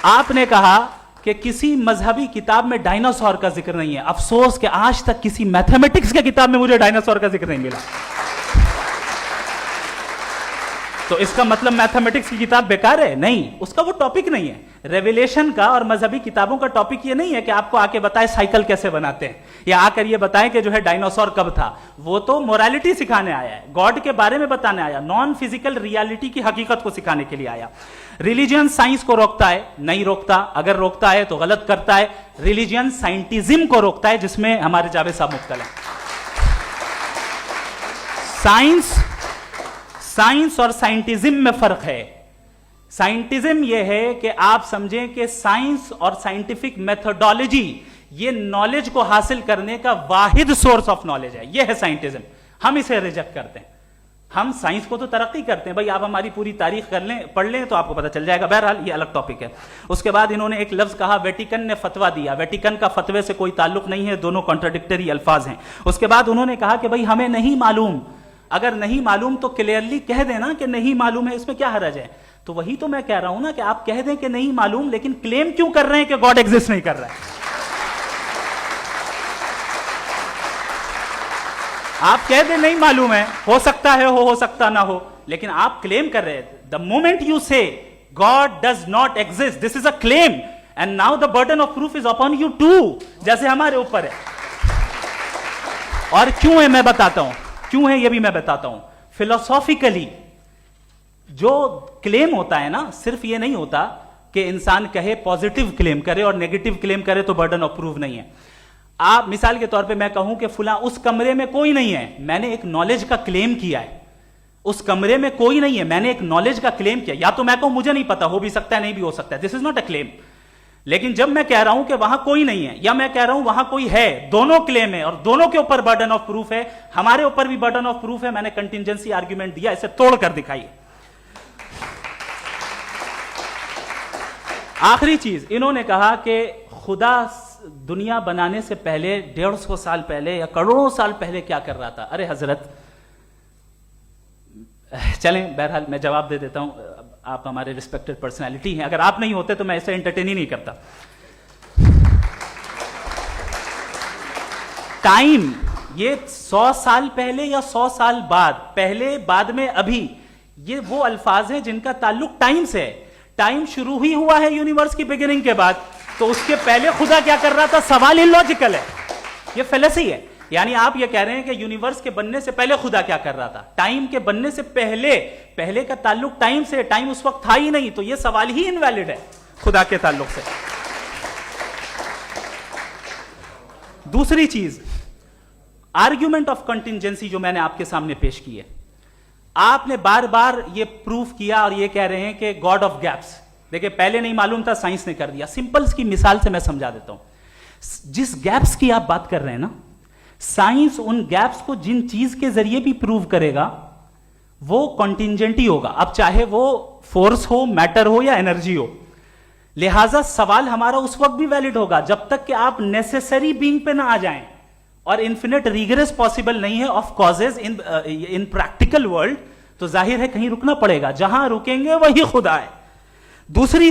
آپ نے کہا کہ کسی مذہبی کتاب میں ڈائناسور کا ذکر نہیں ہے. افسوس کہ آج تک کسی میتھمیٹکس کی کتاب میں مجھے ڈائناسور کا ذکر نہیں ملا. تو اس کا مطلب میتھمیٹکس کی کتاب بیکار ہے؟ نہیں, اس کا وہ ٹاپک نہیں ہے. ریویلیشن کا اور مذہبی کتابوں کا ٹاپک یہ نہیں ہے کہ آپ کو آ کے بتائے سائیکل کیسے بناتے ہیں, یا آ کر یہ بتائیں کہ جو ہے ڈائناسور کب تھا. وہ تو مورالٹی سکھانے آیا ہے, گاڈ کے بارے میں بتانے آیا, نان فزیکل ریالٹی کی حقیقت کو سکھانے کے لیے آیا. ریلیجن سائنس کو روکتا ہے؟ نہیں روکتا. اگر روکتا ہے تو غلط کرتا ہے. ریلیجن سائنٹزم کو روکتا ہے, جس میں ہمارے جاوید صاحب مبتلا ہیں. سائنس اور سائنٹزم میں فرق ہے. سائنٹزم یہ ہے کہ آپ سمجھیں کہ سائنس اور سائنٹیفک میتھڈالوجی یہ نالج کو حاصل کرنے کا واحد سورس آف نالج ہے. یہ ہے سائنٹزم. ہم اسے ریجیکٹ کرتے ہیں. ہم سائنس کو تو ترقی کرتے ہیں, بھائی آپ ہماری پوری تاریخ کر لیں, پڑھ لیں تو آپ کو پتہ چل جائے گا. بہرحال یہ الگ ٹاپک ہے. اس کے بعد انہوں نے ایک لفظ کہا, ویٹیکن نے فتویٰ دیا. ویٹیکن کا فتوے سے کوئی تعلق نہیں ہے, دونوں کانٹراڈکٹری الفاظ ہیں. اس کے بعد انہوں نے کہا کہ بھائی ہمیں نہیں معلوم. اگر نہیں معلوم تو کلیئرلی کہہ دینا کہ نہیں معلوم ہے, اس میں کیا حرج ہے. تو وہی تو میں کہہ رہا ہوں نا کہ آپ کہہ دیں کہ نہیں معلوم, لیکن کلیم کیوں کر رہے ہیں کہ گاڈ ایگزسٹ نہیں کر رہا ہے. آپ کہہ دیں نہیں معلوم ہے, ہو سکتا ہے ہو سکتا نہ ہو, لیکن آپ کلیم کر رہے ہیں. The moment you say God does not exist, this is a claim, and now the burden of proof is upon you too, جیسے ہمارے اوپر ہے. اور کیوں ہے میں بتاتا ہوں, کیوں ہے یہ بھی میں بتاتا ہوں. فلسافیکلی جو کلیم ہوتا ہے نا, صرف یہ نہیں ہوتا کہ انسان کہے پازیٹیو کلیم کرے اور نیگیٹو کلیم کرے تو برڈن آف پروف نہیں ہے. آپ مثال کے طور پہ میں کہوں کہ فلاں اس کمرے میں کوئی نہیں ہے, میں نے ایک نالج کا کلیم کیا ہے. اس کمرے میں کوئی نہیں ہے, میں نے ایک نالج کا کلیم کیا. یا تو میں کہوں مجھے نہیں پتا, ہو بھی سکتا ہے نہیں بھی ہو سکتا ہے, دس از ناٹ اے کلیم. لیکن جب میں کہہ رہا ہوں کہ وہاں کوئی نہیں ہے, یا میں کہہ رہا ہوں وہاں کوئی ہے, دونوں کلیم ہے اور دونوں کے اوپر برڈن آف پروف ہے. ہمارے اوپر بھی برڈن آف پروف ہے. میں نے کنٹینجنسی آرگیومنٹ دیا, اسے توڑ کر دکھائیے. آخری چیز, انہوں نے کہا کہ خدا دنیا بنانے سے پہلے 150 سال پہلے یا کروڑوں سال پہلے کیا کر رہا تھا. ارے حضرت, چلیں بہرحال میں جواب دے دیتا ہوں. آپ ہمارے ریسپیکٹڈ پرسنالٹی ہیں, اگر آپ نہیں ہوتے تو میں ایسے انٹرٹین ہی نہیں کرتا. ٹائم یہ 100 سال پہلے یا 100 سال بعد, پہلے بعد میں ابھی, یہ وہ الفاظ ہیں جن کا تعلق ٹائم سے ہے. ٹائم شروع ہی ہوا ہے یونیورس کی بگننگ کے بعد, تو اس کے پہلے خدا کیا کر رہا تھا, سوال ہی لاجیکل ہے. یہ فیلسی ہے. یعنی آپ یہ کہہ رہے ہیں کہ یونیورس کے بننے سے پہلے خدا کیا کر رہا تھا. ٹائم کے بننے سے پہلے کا تعلق ٹائم سے, ٹائم اس وقت تھا ہی نہیں, تو یہ سوال ہی انویلڈ ہے خدا کے تعلق سے. دوسری چیز, آرگیومنٹ آف کنٹینجنسی جو میں نے آپ کے سامنے پیش کی ہے, آپ نے بار بار یہ پروف کیا اور یہ کہہ رہے ہیں کہ گاڈ آف گیپس. دیکھیں پہلے نہیں معلوم تھا, سائنس نے کر دیا. سمپلس کی مثال سے میں سمجھا دیتا ہوں. جس گیپس کی آپ بات کر رہے ہیں نا, سائنس ان گیپس کو جن چیز کے ذریعے بھی پروو کرے گا وہ کنٹینجنٹی ہوگا. اب چاہے وہ فورس ہو, میٹر ہو یا انرجی ہو. لہذا سوال ہمارا اس وقت بھی ویلڈ ہوگا جب تک کہ آپ نیسیسری بینگ پہ نہ آ جائیں, اور انفینٹ ریگریس پاسبل نہیں ہے of causes in practical world. تو ظاہر ہے کہیں رکنا پڑے گا, جہاں رکیں گے وہی خدا ہے. دوسری